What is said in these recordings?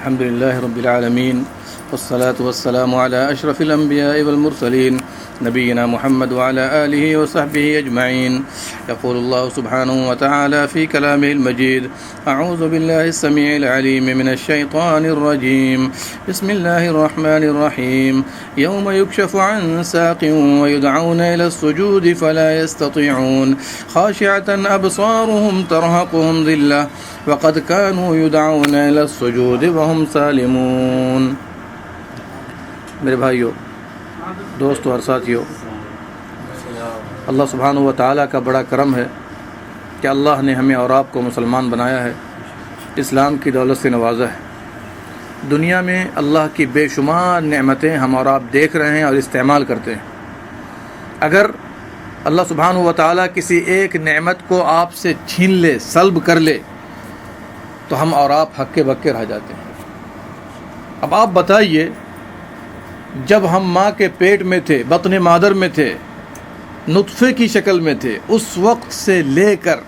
الحمد لله رب العالمين والصلاة والسلام على أشرف الأنبياء والمرسلين نبينا محمد وعلى آله وصحبه أجمعين. يقول الله سبحانه وتعالى في كلامه المجيد: أعوذ بالله السميع العليم من الشيطان الرجيم. بسم الله الرحمن الرحيم. يوم يكشف عن ساق ويدعون إلى السجود فلا يستطيعون خاشعة أبصارهم ترهقهم ذلة وقد كانوا يدعون إلى السجود وهم سالمون. میرے بھائیوں، دوستوں اور ساتھیوں، اللہ سبحانہ و تعالیٰ کا بڑا کرم ہے کہ اللہ نے ہمیں اور آپ کو مسلمان بنایا ہے، اسلام کی دولت سے نوازا ہے. دنیا میں اللہ کی بے شمار نعمتیں ہم اور آپ دیکھ رہے ہیں اور استعمال کرتے ہیں. اگر اللہ سبحانہ و تعالیٰ کسی ایک نعمت کو آپ سے چھین لے، سلب کر لے، تو ہم اور آپ ہکے بکے رہ جاتے ہیں. اب آپ بتائیے، جب ہم ماں کے پیٹ میں تھے، بطن مادر میں تھے، نطفے کی شکل میں تھے، اس وقت سے لے کر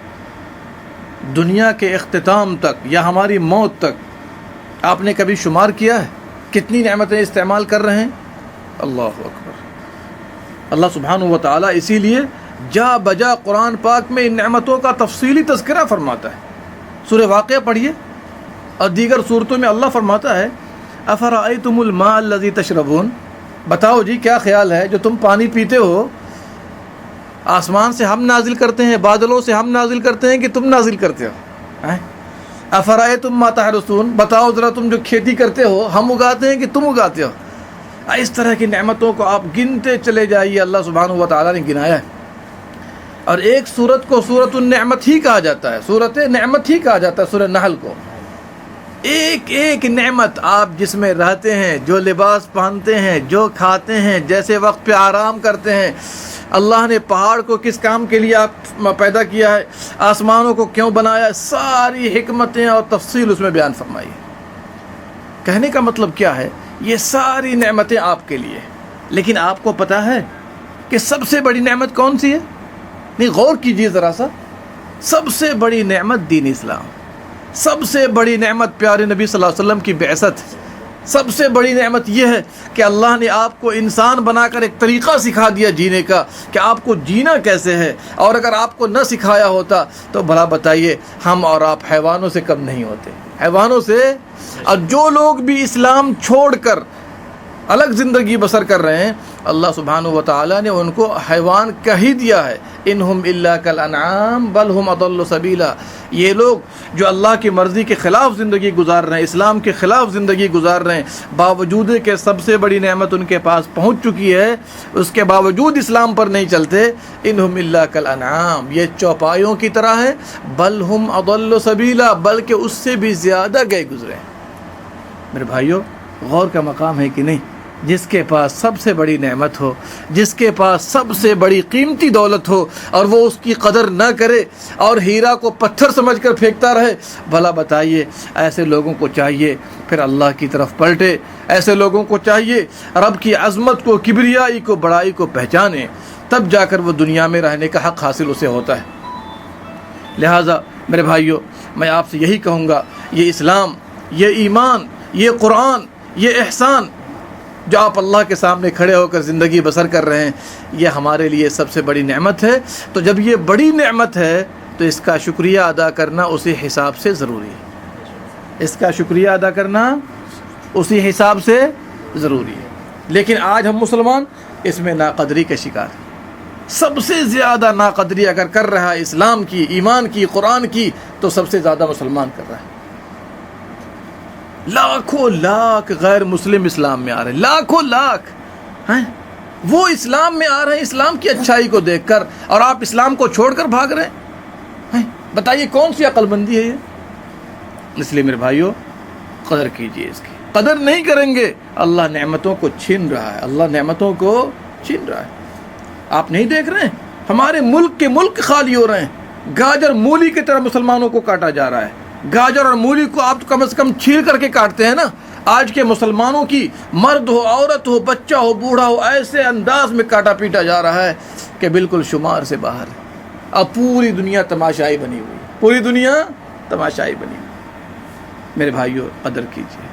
دنیا کے اختتام تک یا ہماری موت تک آپ نے کبھی شمار کیا ہے کتنی نعمتیں استعمال کر رہے ہیں؟ اللہ اکبر. اللہ سبحانہ و تعالیٰ اسی لیے جا بجا قرآن پاک میں ان نعمتوں کا تفصیلی تذکرہ فرماتا ہے. سورہ واقعہ پڑھیے اور دیگر صورتوں میں اللہ فرماتا ہے: افرأیتم الماء الذی تشربون، بتاؤ جی کیا خیال ہے جو تم پانی پیتے ہو، آسمان سے ہم نازل کرتے ہیں، بادلوں سے ہم نازل کرتے ہیں کہ تم نازل کرتے ہو؟ افرأیتم ما تحرثون، بتاؤ ذرا تم جو کھیتی کرتے ہو ہم اگاتے ہیں کہ تم اگاتے ہو؟ اس طرح کی نعمتوں کو آپ گنتے چلے جائیے. اللہ سبحانہ و تعالیٰ نے گنایا ہے. اور ایک صورت کو سورۃ النعمت ہی کہا جاتا ہے، سورۃ نعمت ہی کہا جاتا ہے سورہ نحل کو. ایک ایک نعمت، آپ جس میں رہتے ہیں، جو لباس پہنتے ہیں، جو کھاتے ہیں، جیسے وقت پہ آرام کرتے ہیں، اللہ نے پہاڑ کو کس کام کے لیے آپ پیدا کیا ہے، آسمانوں کو کیوں بنایا، ساری حکمتیں اور تفصیل اس میں بیان فرمائی. کہنے کا مطلب کیا ہے؟ یہ ساری نعمتیں آپ کے لیے، لیکن آپ کو پتہ ہے کہ سب سے بڑی نعمت کون سی ہے؟ نہیں، غور کیجیے ذرا سا. سب سے بڑی نعمت دین اسلام، سب سے بڑی نعمت پیارے نبی صلی اللہ علیہ وسلم کی بعثت، سب سے بڑی نعمت یہ ہے کہ اللہ نے آپ کو انسان بنا کر ایک طریقہ سکھا دیا جینے کا کہ آپ کو جینا کیسے ہے. اور اگر آپ کو نہ سکھایا ہوتا تو بھلا بتائیے ہم اور آپ حیوانوں سے کم نہیں ہوتے، حیوانوں سے. اور جو لوگ بھی اسلام چھوڑ کر الگ زندگی بسر کر رہے ہیں، اللہ سبحانہ و تعالیٰ نے ان کو حیوان کہہ ہی دیا ہے. انہم الا کالانعام بل ہم اضل سبیلا. یہ لوگ جو اللہ کی مرضی کے خلاف زندگی گزار رہے ہیں، اسلام کے خلاف زندگی گزار رہے ہیں، باوجود کہ سب سے بڑی نعمت ان کے پاس پہنچ چکی ہے، اس کے باوجود اسلام پر نہیں چلتے. انہم الا کالانعام، یہ چوپایوں کی طرح ہے. بل ہم اضل سبیلا، بلکہ اس سے بھی زیادہ گئے گزرے ہیں. میرے بھائیوں، غور کا مقام ہے کہ نہیں؟ جس کے پاس سب سے بڑی نعمت ہو، جس کے پاس سب سے بڑی قیمتی دولت ہو، اور وہ اس کی قدر نہ کرے اور ہیرا کو پتھر سمجھ کر پھینکتا رہے، بھلا بتائیے ایسے لوگوں کو چاہیے پھر اللہ کی طرف پلٹے. ایسے لوگوں کو چاہیے رب کی عظمت کو، کبریائی کو، بڑائی کو پہچانے، تب جا کر وہ دنیا میں رہنے کا حق حاصل اسے ہوتا ہے. لہٰذا میرے بھائیوں، میں آپ سے یہی کہوں گا، یہ اسلام، یہ ایمان، یہ قرآن، یہ احسان جو آپ اللہ کے سامنے کھڑے ہو کر زندگی بسر کر رہے ہیں، یہ ہمارے لیے سب سے بڑی نعمت ہے. تو جب یہ بڑی نعمت ہے تو اس کا شکریہ ادا کرنا اسی حساب سے ضروری ہے. اس کا شکریہ ادا کرنا اسی حساب سے ضروری ہے. لیکن آج ہم مسلمان اس میں ناقدری کا شکار ہیں. سب سے زیادہ ناقدری اگر کر رہا ہے اسلام کی، ایمان کی، قرآن کی، تو سب سے زیادہ مسلمان کر رہا ہے. لاکھوں لاکھ غیر مسلم اسلام میں آ رہے ہیں، لاکھوں لاکھ ہیں وہ اسلام میں آ رہے ہیں اسلام کی اچھائی کو دیکھ کر، اور آپ اسلام کو چھوڑ کر بھاگ رہے ہیں. بتائیے کون سی عقل مندی ہے یہ؟ اس لیے میرے بھائیوں، قدر کیجیے اس کی. قدر نہیں کریں گے اللہ نعمتوں کو چھین رہا ہے، اللہ نعمتوں کو چھین رہا ہے. آپ نہیں دیکھ رہے ہیں ہمارے ملک کے ملک خالی ہو رہے ہیں، گاجر مولی کی طرح مسلمانوں کو کاٹا جا رہا ہے. گاجر اور مولی کو آپ کم از کم چھیل کر کے کاٹتے ہیں نا. آج کے مسلمانوں کی مرد ہو، عورت ہو، بچہ ہو، بوڑھا ہو، ایسے انداز میں کاٹا پیٹا جا رہا ہے کہ بالکل شمار سے باہر ہے. اب پوری دنیا تماشائی بنی ہوئی، پوری دنیا تماشائی بنی ہوئی. میرے بھائیوں، قدر کیجیے.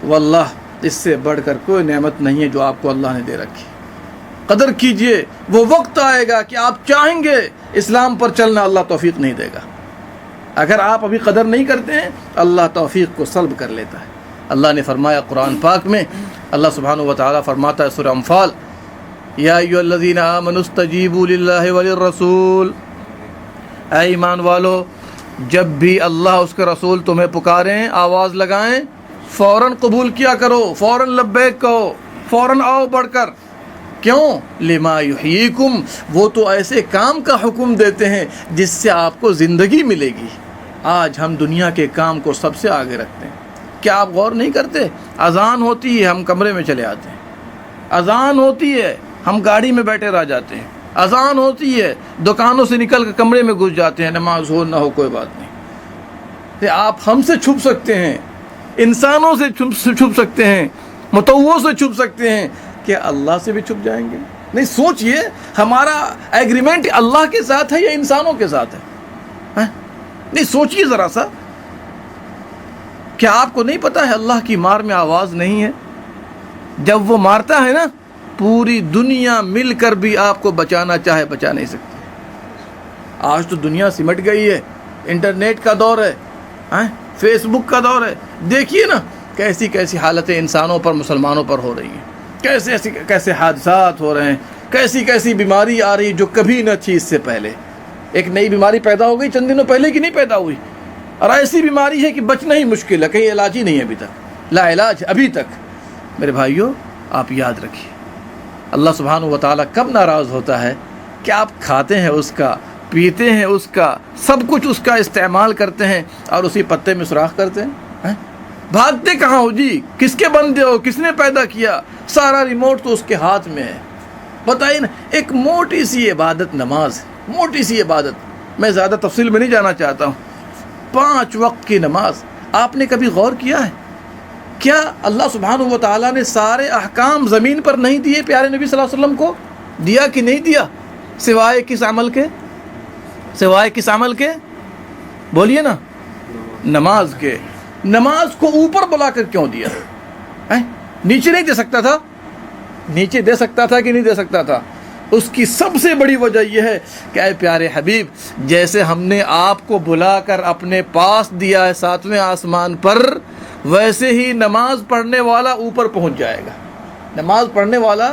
واللہ اس سے بڑھ کر کوئی نعمت نہیں ہے جو آپ کو اللہ نے دے رکھی. قدر کیجئے، وہ وقت آئے گا کہ آپ چاہیں گے اسلام پر چلنا، اللہ توفیق نہیں دے گا. اگر آپ ابھی قدر نہیں کرتے ہیں اللہ توفیق کو سلب کر لیتا ہے. اللہ نے فرمایا قرآن پاک میں، اللہ سبحانہ و تعالیٰ فرماتا ہے سورہ انفال، یا ایھا الذین آمنوا استجیبوا للہ وللرسول، اے ایمان والو جب بھی اللہ اس کے رسول تمہیں پکاریں، آواز لگائیں، فوراً قبول کیا کرو، فوراً لبیک کہو، فوراً آؤ بڑھ کر. کیوں؟ لما یحییکم، وہ تو ایسے کام کا حکم دیتے ہیں جس سے آپ کو زندگی ملے گی. آج ہم دنیا کے کام کو سب سے آگے رکھتے ہیں. کیا آپ غور نہیں کرتے؟ اذان ہوتی ہے ہم کمرے میں چلے آتے ہیں، اذان ہوتی ہے ہم گاڑی میں بیٹھے رہ جاتے ہیں، اذان ہوتی ہے دکانوں سے نکل کر کمرے میں گھس جاتے ہیں. نماز ہو نہ ہو کوئی بات نہیں. کہ آپ ہم سے چھپ سکتے ہیں، انسانوں سے چھپ سکتے ہیں، متووں سے چھپ سکتے ہیں، کہ اللہ سے بھی چھپ جائیں گے؟ نہیں. سوچئے ہمارا ایگریمنٹ اللہ کے ساتھ ہے یا انسانوں کے ساتھ ہے؟ نہیں سوچئے ذرا سا. کیا آپ کو نہیں پتا ہے اللہ کی مار میں آواز نہیں ہے؟ جب وہ مارتا ہے نا پوری دنیا مل کر بھی آپ کو بچانا چاہے بچا نہیں سکتی. آج تو دنیا سمٹ گئی ہے، انٹرنیٹ کا دور ہے، فیس بک کا دور ہے. دیکھیے نا کیسی کیسی حالتیں انسانوں پر، مسلمانوں پر ہو رہی ہیں، کیسے حادثات ہو رہے ہیں، کیسی بیماری آ رہی جو کبھی نہ تھی. اس سے پہلے ایک نئی بیماری پیدا ہو گئی چند دنوں پہلے کی نہیں پیدا ہوئی، اور ایسی بیماری ہے کہ بچنا ہی مشکل ہے، کہیں علاج ہی نہیں ہے ابھی تک، لا علاج ابھی تک. میرے بھائیوں آپ یاد رکھیے اللہ سبحانہ و تعالیٰ کب ناراض ہوتا ہے کہ آپ کھاتے ہیں اس کا، پیتے ہیں اس کا، سب کچھ اس کا استعمال کرتے ہیں اور اسی پتے میں سوراخ کرتے ہیں. بھاگتے کہاں ہو جی؟ کس کے بندے ہو؟ کس نے پیدا کیا؟ سارا ریموٹ تو اس کے ہاتھ میں ہے. بتائیے نا، ایک موٹی سی عبادت نماز، موٹی سی عبادت، میں زیادہ تفصیل میں نہیں جانا چاہتا ہوں. 5 وقت کی نماز آپ نے کبھی غور کیا ہے؟ کیا اللہ سبحانہ و تعالیٰ نے سارے احکام زمین پر نہیں دیے پیارے نبی صلی اللہ علیہ وسلم کو؟ دیا کہ نہیں دیا؟ سوائے کس عمل کے؟ سوائے کس عمل کے؟ بولیے نا. نماز کے. نماز کو اوپر بلا کر کیوں دیا؟ نیچے نہیں دے سکتا تھا؟ نیچے دے سکتا تھا کہ نہیں دے سکتا تھا؟ اس کی سب سے بڑی وجہ یہ ہے کہ اے پیارے حبیب، جیسے ہم نے آپ کو بلا کر اپنے پاس دیا ہے 7ویں آسمان پر، ویسے ہی نماز پڑھنے والا اوپر پہنچ جائے گا. نماز پڑھنے والا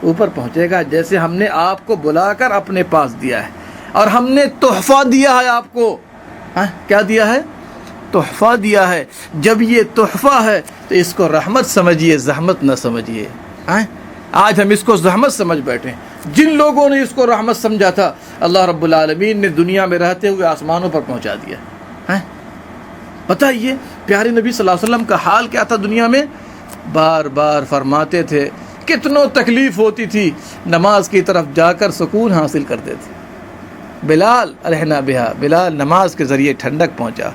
اوپر پہنچے گا جیسے ہم نے آپ کو بلا کر اپنے پاس دیا ہے. اور ہم نے تحفہ دیا ہے آپ کو. کیا دیا ہے؟ تحفہ دیا ہے. جب یہ تحفہ ہے تو اس کو رحمت سمجھیے، زحمت نہ سمجھیے. آج ہم اس کو زحمت سمجھ بیٹھے. جن لوگوں نے اس کو رحمت سمجھا تھا اللہ رب العالمین نے دنیا میں رہتے ہوئے آسمانوں پر پہنچا دیا. بتائیے پیارے نبی صلی اللہ علیہ وسلم کا حال کیا تھا دنیا میں؟ بار بار فرماتے تھے، کتنوں تکلیف ہوتی تھی، نماز کی طرف جا کر سکون حاصل کرتے تھے. بلال رہنا بہا، بلال نماز کے ذریعے ٹھنڈک پہنچا.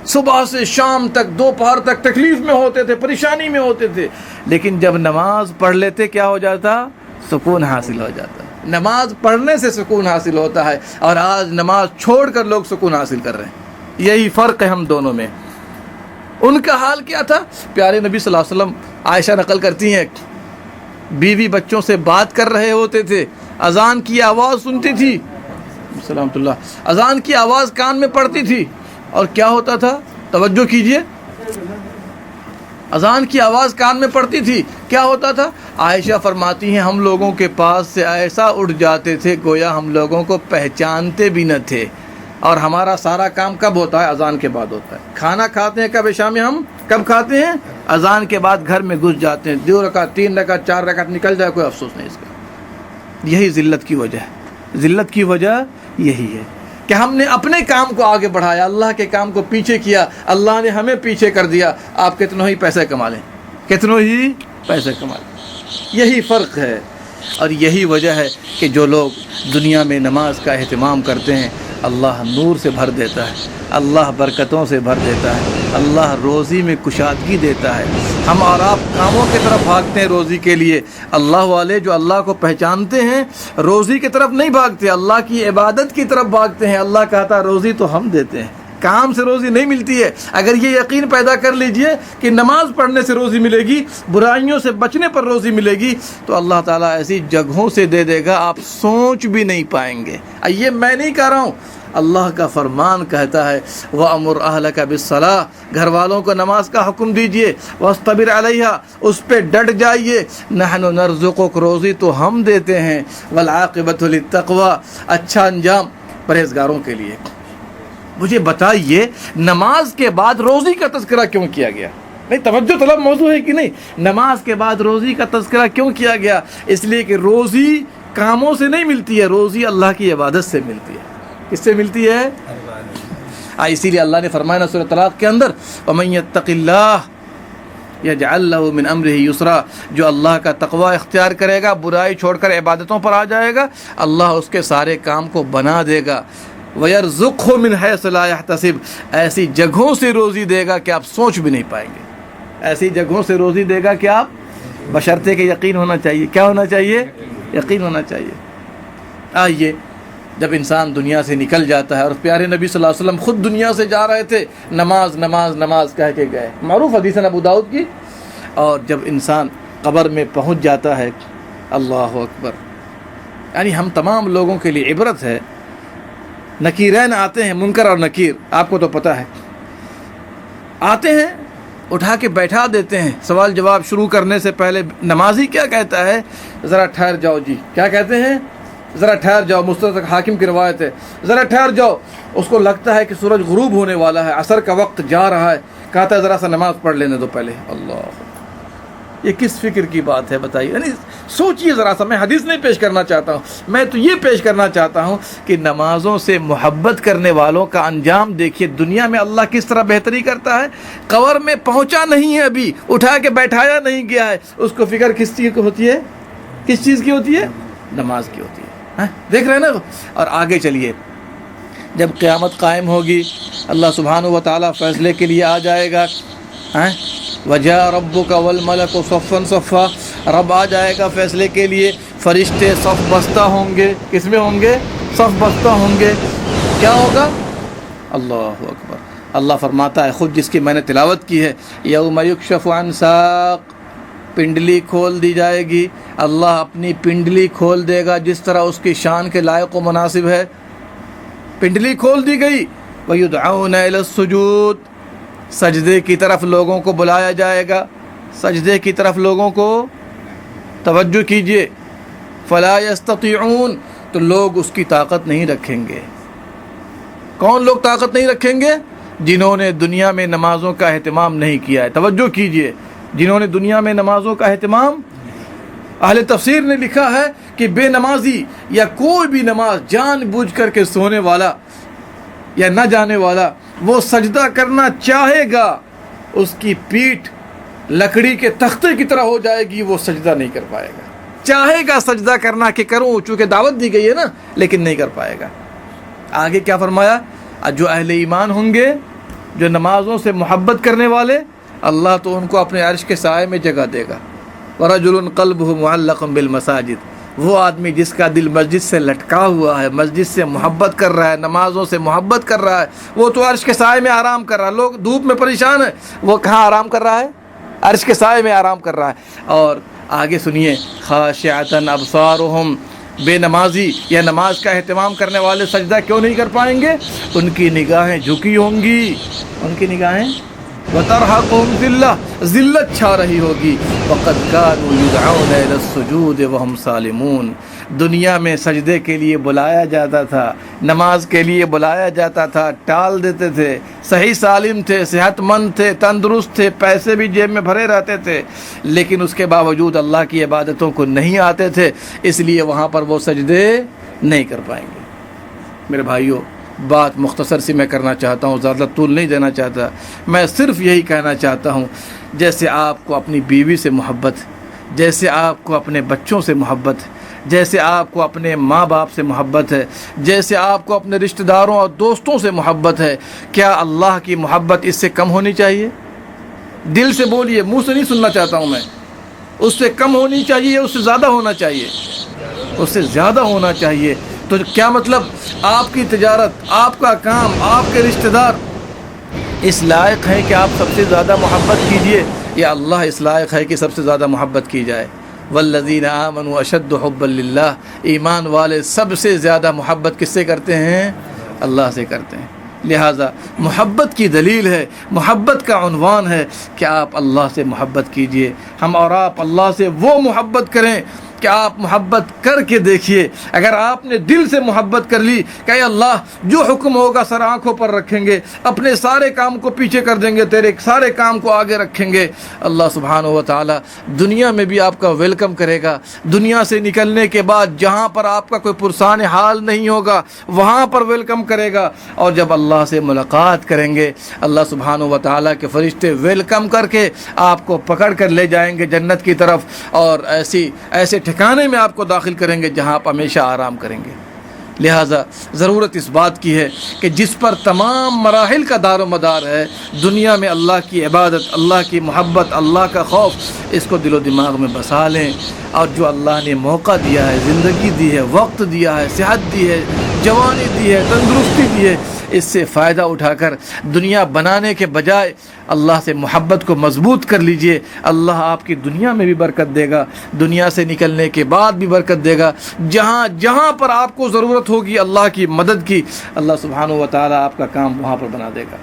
صبح سے شام تک، دوپہر تک تکلیف میں ہوتے تھے، پریشانی میں ہوتے تھے، لیکن جب نماز پڑھ لیتے کیا ہو جاتا؟ سکون حاصل ہو جاتا. نماز پڑھنے سے سکون حاصل ہوتا ہے، اور آج نماز چھوڑ کر لوگ سکون حاصل کر رہے ہیں. یہی فرق ہے ہم دونوں میں. ان کا حال کیا تھا؟ پیارے نبی صلی اللہ علیہ وسلم، عائشہ نقل کرتی ہیں، بیوی بچوں سے بات کر رہے ہوتے تھے، اذان کی آواز سنتی تھی، سلامت اللہ، اذان کی آواز کان میں پڑتی تھی، اور کیا ہوتا تھا؟ توجہ کیجئے، اذان کی آواز کان میں پڑتی تھی، کیا ہوتا تھا؟ عائشہ فرماتی ہیں ہم لوگوں کے پاس سے ایسا اٹھ جاتے تھے گویا ہم لوگوں کو پہچانتے بھی نہ تھے. اور ہمارا سارا کام کب ہوتا ہے؟ اذان کے بعد ہوتا ہے. کھانا کھاتے ہیں کب؟ عشاء میں. ہم کب کھاتے ہیں؟ اذان کے بعد گھر میں گھس جاتے ہیں. 2 رکعت 3 رکعت 4 رکعت نکل جائے کوئی افسوس نہیں اس کا. یہی ذلت کی وجہ ہے. ذلت کی وجہ یہی ہے کہ ہم نے اپنے کام کو آگے بڑھایا، اللہ کے کام کو پیچھے کیا، اللہ نے ہمیں پیچھے کر دیا. آپ کتنوں ہی پیسے کما لیں، کتنوں ہی پیسے کما لیں. یہی فرق ہے. اور یہی وجہ ہے کہ جو لوگ دنیا میں نماز کا اہتمام کرتے ہیں اللہ نور سے بھر دیتا ہے، اللہ برکتوں سے بھر دیتا ہے، اللہ روزی میں کشادگی دیتا ہے. ہم اور آپ کاموں کی طرف بھاگتے ہیں روزی کے لیے. اللہ والے جو اللہ کو پہچانتے ہیں روزی کی طرف نہیں بھاگتے، اللہ کی عبادت کی طرف بھاگتے ہیں. اللہ کہتا ہے روزی تو ہم دیتے ہیں، کام سے روزی نہیں ملتی ہے۔ اگر یہ یقین پیدا کر لیجئے کہ نماز پڑھنے سے روزی ملے گی، برائیوں سے بچنے پر روزی ملے گی، تو اللہ تعالیٰ ایسی جگہوں سے دے دے گا آپ سوچ بھی نہیں پائیں گے۔ یہ میں نہیں کہہ رہا ہوں، اللہ کا فرمان کہتا ہے وَأَمُرْ أَهْلَكَ بِالصَّلَاةِ، گھر والوں کو نماز کا حکم دیجئے، وَاصْطَبِرْ عَلَيْهَا، اس پہ ڈٹ جائیے، نَحْنُ نَرْزُقُكَ، روزی تو ہم دیتے ہیں، وَالْعَاقِبَةُ لِلتَّقْوَىٰ، اچھا انجام پرہیزگاروں کے لیے۔ مجھے بتائیے نماز کے بعد روزی کا تذکرہ کیوں کیا گیا؟ نہیں، توجہ طلب موضوع ہے کہ نہیں؟ نماز کے بعد روزی کا تذکرہ کیوں کیا گیا؟ اس لیے کہ روزی کاموں سے نہیں ملتی ہے، روزی اللہ کی عبادت سے ملتی ہے۔ کس سے ملتی ہے؟ اسی لیے اللہ نے فرمایا نا سورۃ طلاق کے اندر وَمَن يَتَّقِ اللَّهَ يَجْعَلْ لَهُ مِنْ أَمْرِهِ يُسْرًا، جو اللہ کا تقوی اختیار کرے گا، برائی چھوڑ کر عبادتوں پر آ جائے گا، اللہ اس کے سارے کام کو بنا دے گا۔ وَيَرْزُقْهُ مِنْ حَيْثُ لَا يَحْتَسِبُ، ایسی جگہوں سے روزی دے گا کہ آپ سوچ بھی نہیں پائیں گے۔ ایسی جگہوں سے روزی دے گا کہ آپ، بشرطے کہ یقین ہونا چاہیے۔ کیا ہونا چاہیے؟ یقین ہونا چاہیے۔ آئیے، جب انسان دنیا سے نکل جاتا ہے، اور پیارے نبی صلی اللہ علیہ وسلم خود دنیا سے جا رہے تھے، نماز نماز نماز کہہ کے گئے، معروف حدیث ہے ابو داؤد کی۔ اور جب انسان قبر میں پہنچ جاتا ہے، اللہ اکبر، یعنی ہم تمام لوگوں کے لیے عبرت ہے۔ نکیرین آتے ہیں، منکر اور نکیر، آپ کو تو پتہ ہے، آتے ہیں، اٹھا کے بیٹھا دیتے ہیں۔ سوال جواب شروع کرنے سے پہلے نمازی کیا کہتا ہے؟ ذرا ٹھہر جاؤ جی۔ کیا کہتے ہیں؟ ذرا ٹھہر جاؤ۔ مستدرک حاکم کی روایت ہے، ذرا ٹھہر جاؤ۔ اس کو لگتا ہے کہ سورج غروب ہونے والا ہے، عصر کا وقت جا رہا ہے، کہتا ہے ذرا سا نماز پڑھ لینے دو پہلے۔ اللہ، یہ کس فکر کی بات ہے بتائیے؟ یعنی سوچئے ذرا سا۔ میں حدیث نہیں پیش کرنا چاہتا ہوں، میں تو یہ پیش کرنا چاہتا ہوں کہ نمازوں سے محبت کرنے والوں کا انجام دیکھیے، دنیا میں اللہ کس طرح بہتری کرتا ہے۔ قبر میں پہنچا نہیں ہے، ابھی اٹھا کے بیٹھایا نہیں گیا ہے، اس کو فکر کس چیز کی ہوتی ہے؟ کس چیز کی ہوتی ہے؟ نماز کی ہوتی ہے۔ دیکھ رہے ہیں نا؟ اور آگے چلیے، جب قیامت قائم ہوگی، اللہ سبحانہ و تعالیٰ فیصلے کے لیے آ جائے گا۔ وَجَاءَ رَبُّكَ وَالْمَلَكُ صَفًّا صَفًّا، رب آ جائے گا فیصلے کے لیے، فرشتے صف بستہ ہوں گے۔ کس میں ہوں گے؟ صف بستہ ہوں گے۔ کیا ہوگا؟ اللہ اکبر، اللہ فرماتا ہے خود، جس کی میں نے تلاوت کی ہے، یوم یکشف عن ساق، پنڈلی کھول دی جائے گی۔ اللہ اپنی پنڈلی کھول دے گا جس طرح اس کی شان کے لائق و مناسب ہے۔ پنڈلی کھول دی گئی۔ وَيُدْعَوْنَ إِلَى السُّجُودِ، سجدے کی طرف لوگوں کو بلایا جائے گا، سجدے کی طرف لوگوں کو، توجہ کیجئے، فَلَا يَسْتَطِيعُونَ، تو لوگ اس کی طاقت نہیں رکھیں گے۔ کون لوگ طاقت نہیں رکھیں گے؟ جنہوں نے دنیا میں نمازوں کا اہتمام نہیں کیا ہے۔ توجہ کیجئے، جنہوں نے دنیا میں نمازوں کا اہتمام، اہل تفسیر نے لکھا ہے کہ بے نمازی یا کوئی بھی نماز جان بوجھ کر کے سونے والا یا نہ جانے والا، وہ سجدہ کرنا چاہے گا، اس کی پیٹھ لکڑی کے تختے کی طرح ہو جائے گی، وہ سجدہ نہیں کر پائے گا۔ چاہے گا سجدہ کرنا کہ کروں، چونکہ دعوت دی گئی ہے نا، لیکن نہیں کر پائے گا۔ آگے کیا فرمایا؟ جو اہل ایمان ہوں گے، جو نمازوں سے محبت کرنے والے، اللہ تو ان کو اپنے عرش کے سائے میں جگہ دے گا۔ وَرَجُلٌ قَلْبُهُ مُعَلَّقٌ بِالْمَسَاجِدِ، وہ آدمی جس کا دل مسجد سے لٹکا ہوا ہے، مسجد سے محبت کر رہا ہے، نمازوں سے محبت کر رہا ہے، وہ تو عرش کے سائے میں آرام کر رہا ہے۔ لوگ دھوپ میں پریشان ہیں، وہ کہاں آرام کر رہا ہے؟ عرش کے سائے میں آرام کر رہا ہے۔ اور آگے سنیے، خاشعۃ ابصارہم، بے نمازی یا نماز کا اہتمام کرنے والے سجدہ کیوں نہیں کر پائیں گے؟ ان کی نگاہیں جھکی ہوں گی، ان کی نگاہیں، وَتَرْهَقُهُمْ ذِلَّةٌ، ذلت چھا رہی ہوگی۔ وَقَدْ كَانُوا يُدْعَوْنَ إِلَى السُّجُودِ وَهُمْ سَالِمُونَ، دنیا میں سجدے کے لیے بلایا جاتا تھا، نماز کے لیے بلایا جاتا تھا، ٹال دیتے تھے، صحیح سالم تھے، صحت مند تھے، تندرست تھے، پیسے بھی جیب میں بھرے رہتے تھے، لیکن اس کے باوجود اللہ کی عبادتوں کو نہیں آتے تھے، اس لیے وہاں پر وہ سجدے نہیں کر پائیں گے۔ میرے بھائیوں، بات مختصر سی میں کرنا چاہتا ہوں، زیادہ طول نہیں دینا چاہتا۔ میں صرف یہی کہنا چاہتا ہوں، جیسے آپ کو اپنی بیوی سے محبت، جیسے آپ کو اپنے بچوں سے محبت، جیسے آپ کو اپنے ماں باپ سے محبت ہے، جیسے آپ کو اپنے رشتہ داروں اور دوستوں سے محبت ہے، کیا اللہ کی محبت اس سے کم ہونی چاہیے؟ دل سے بولیے، منہ سے نہیں سننا چاہتا ہوں میں۔ اس سے کم ہونی چاہیے، اس سے زیادہ ہونا چاہیے؟ اس سے زیادہ ہونا چاہیے۔ تو کیا مطلب؟ آپ کی تجارت، آپ کا کام، آپ کے رشتہ دار اس لائق ہیں کہ آپ سب سے زیادہ محبت کیجئے، یا اللہ اس لائق ہے کہ سب سے زیادہ محبت کی جائے؟ والذین آمنوا اشد حبا للہ، ایمان والے سب سے زیادہ محبت کس سے کرتے ہیں؟ اللہ سے کرتے ہیں۔ لہٰذا محبت کی دلیل ہے، محبت کا عنوان ہے کہ آپ اللہ سے محبت کیجئے۔ ہم اور آپ اللہ سے وہ محبت کریں کہ آپ محبت کر کے دیکھیے۔ اگر آپ نے دل سے محبت کر لی کہ اے اللہ جو حکم ہوگا سر آنکھوں پر رکھیں گے، اپنے سارے کام کو پیچھے کر دیں گے، تیرے سارے کام کو آگے رکھیں گے، اللہ سبحانہ و تعالی دنیا میں بھی آپ کا ویلکم کرے گا۔ دنیا سے نکلنے کے بعد جہاں پر آپ کا کوئی پرسان حال نہیں ہوگا وہاں پر ویلکم کرے گا، اور جب اللہ سے ملاقات کریں گے اللہ سبحانہ و تعالی کے فرشتے ویلکم کر کے آپ کو پکڑ کر لے جائیں گے جنت کی طرف، اور ایسے ٹھکانے میں آپ کو داخل کریں گے جہاں آپ ہمیشہ آرام کریں گے۔ لہٰذا ضرورت اس بات کی ہے کہ جس پر تمام مراحل کا دار و مدار ہے، دنیا میں اللہ کی عبادت، اللہ کی محبت، اللہ کا خوف، اس کو دل و دماغ میں بسا لیں، اور جو اللہ نے موقع دیا ہے، زندگی دی ہے، وقت دیا ہے، صحت دی ہے، جوانی دی ہے، تندرستی دی ہے، اس سے فائدہ اٹھا کر دنیا بنانے کے بجائے اللہ سے محبت کو مضبوط کر لیجئے۔ اللہ آپ کی دنیا میں بھی برکت دے گا، دنیا سے نکلنے کے بعد بھی برکت دے گا۔ جہاں جہاں پر آپ کو ضرورت ہوگی اللہ کی مدد کی، اللہ سبحانہ و تعالی آپ کا کام وہاں پر بنا دے گا۔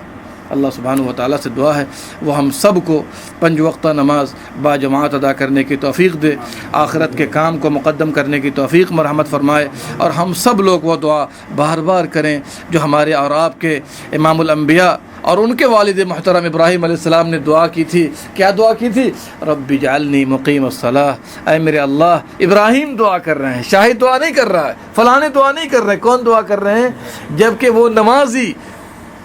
اللہ سبحانہ و تعالیٰ سے دعا ہے وہ ہم سب کو 5 وقتہ نماز با جماعت ادا کرنے کی توفیق دے، آخرت کے کام کو مقدم کرنے کی توفیق مرحمت فرمائے، اور ہم سب لوگ وہ دعا بار بار کریں جو ہمارے اور آپ کے امام الانبیاء اور ان کے والد محترم ابراہیم علیہ السلام نے دعا کی تھی۔ کیا دعا کی تھی؟ رب اجعلنی مقیم الصلاۃ، اے میرے اللہ، ابراہیم دعا کر رہے ہیں، شاہد دعا نہیں کر رہا ہے، فلانے دعا نہیں کر رہے، کون دعا کر رہے ہیں؟ جبکہ وہ نمازی،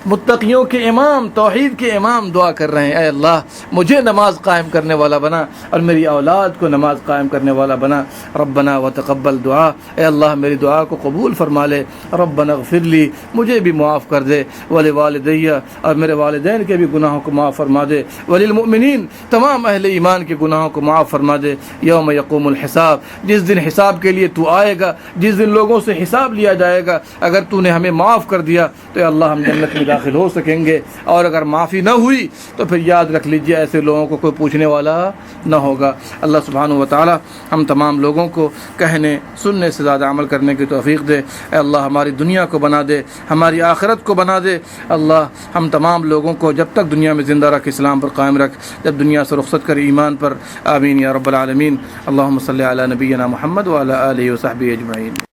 متقیوں کے امام، توحید کے امام دعا کر رہے ہیں، اے اللہ مجھے نماز قائم کرنے والا بنا اور میری اولاد کو نماز قائم کرنے والا بنا۔ ربنا وتقبل دعا، اے اللہ میری دعا کو قبول فرما لے۔ ربنا اغفر لی، مجھے بھی معاف کر دے، ولوالدیہ، اور میرے والدین کے بھی گناہوں کو معاف فرما دے، وللمؤمنین، تمام اہل ایمان کے گناہوں کو معاف فرما دے۔ یوم یقوم الحساب، جس دن حساب کے لیے تو آئے گا، جس دن لوگوں سے حساب لیا جائے گا، اگر تو نے ہمیں معاف کر دیا تو اے اللہ ہم جنت میں داخل ہو سکیں گے، اور اگر معافی نہ ہوئی تو پھر یاد رکھ لیجئے ایسے لوگوں کو کوئی پوچھنے والا نہ ہوگا۔ اللہ سبحانہ و تعالی ہم تمام لوگوں کو کہنے سننے سے زیادہ عمل کرنے کی توفیق دے۔ اے اللہ ہماری دنیا کو بنا دے، ہماری آخرت کو بنا دے۔ اللہ ہم تمام لوگوں کو جب تک دنیا میں زندہ رکھ، اسلام پر قائم رکھ، جب دنیا سے رخصت کر ایمان پر۔ آمین یا رب العالمین۔ اللہم صلی علی نبینا محمد وعلی آلہ وصحبہ اجمعین۔